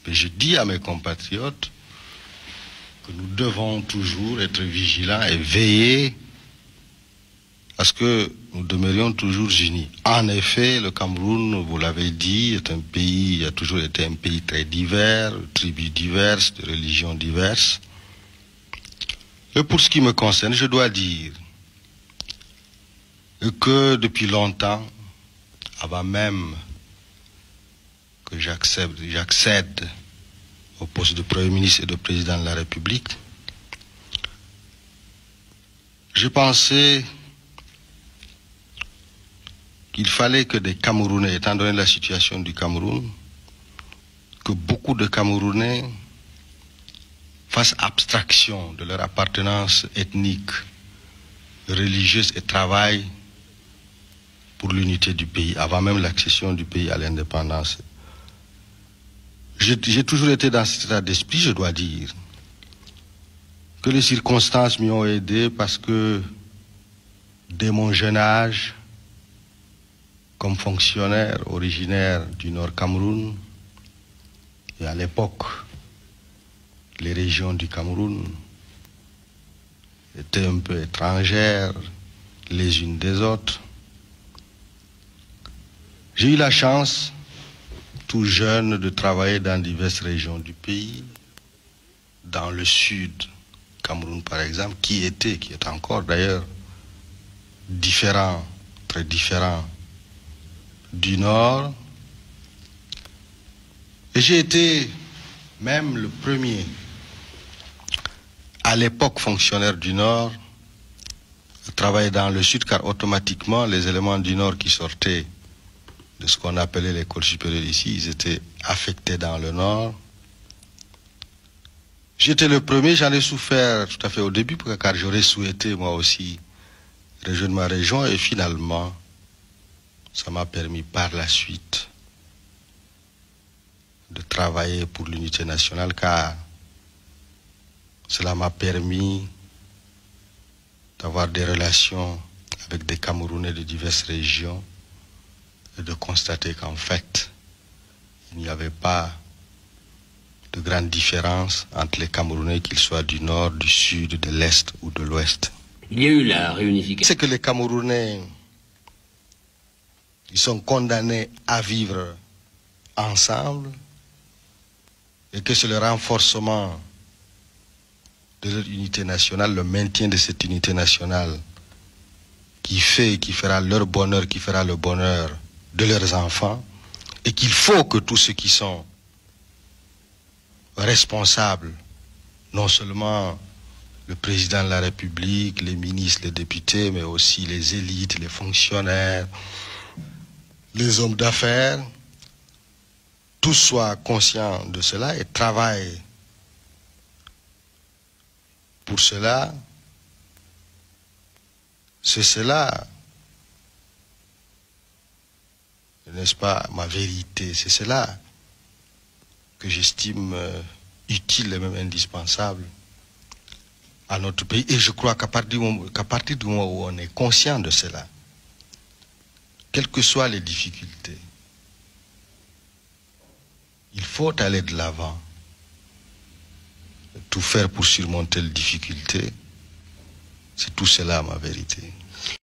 Mais je dis à mes compatriotes que nous devons toujours être vigilants et veiller à ce que nous demeurions toujours unis. En effet, le Cameroun, vous l'avez dit, est un pays, a toujours été un pays très divers, de tribus diverses, de religions diverses. Et pour ce qui me concerne, je dois dire que depuis longtemps, avant même que j'accède au poste de Premier ministre et de Président de la République, je pensais qu'il fallait que des Camerounais, étant donné la situation du Cameroun, que beaucoup de Camerounais fassent abstraction de leur appartenance ethnique, religieuse et travaillent pour l'unité du pays, avant même l'accession du pays à l'indépendance. J'ai toujours été dans cet état d'esprit, je dois dire, que les circonstances m'y ont aidé parce que, dès mon jeune âge, comme fonctionnaire originaire du Nord Cameroun, et à l'époque, les régions du Cameroun étaient un peu étrangères les unes des autres. J'ai eu la chance, tout jeune, de travailler dans diverses régions du pays, dans le sud, Cameroun par exemple, qui est encore d'ailleurs différent, très différent du nord. Et j'ai été même le premier, à l'époque fonctionnaire du nord, à travailler dans le sud, car automatiquement les éléments du nord qui sortaient de ce qu'on appelait l'école supérieure ici, ils étaient affectés dans le nord. J'étais le premier, j'en ai souffert tout à fait au début, car j'aurais souhaité moi aussi rejoindre ma région, et finalement, ça m'a permis par la suite de travailler pour l'unité nationale, car cela m'a permis d'avoir des relations avec des Camerounais de diverses régions et de constater qu'en fait, il n'y avait pas de grande différence entre les Camerounais, qu'ils soient du nord, du sud, de l'est ou de l'ouest. Il y a eu la réunification. C'est que les Camerounais, ils sont condamnés à vivre ensemble et que c'est le renforcement de leur unité nationale, le maintien de cette unité nationale qui fera leur bonheur, qui fera le bonheur de leurs enfants, et qu'il faut que tous ceux qui sont responsables, non seulement le président de la République, les ministres, les députés, mais aussi les élites, les fonctionnaires, les hommes d'affaires, tous soient conscients de cela et travaillent pour cela. C'est cela, n'est-ce pas, ma vérité. C'est cela que j'estime utile et même indispensable à notre pays. Et je crois qu'à partir du moment où on est conscient de cela, quelles que soient les difficultés, il faut aller de l'avant, tout faire pour surmonter les difficultés. C'est tout cela ma vérité.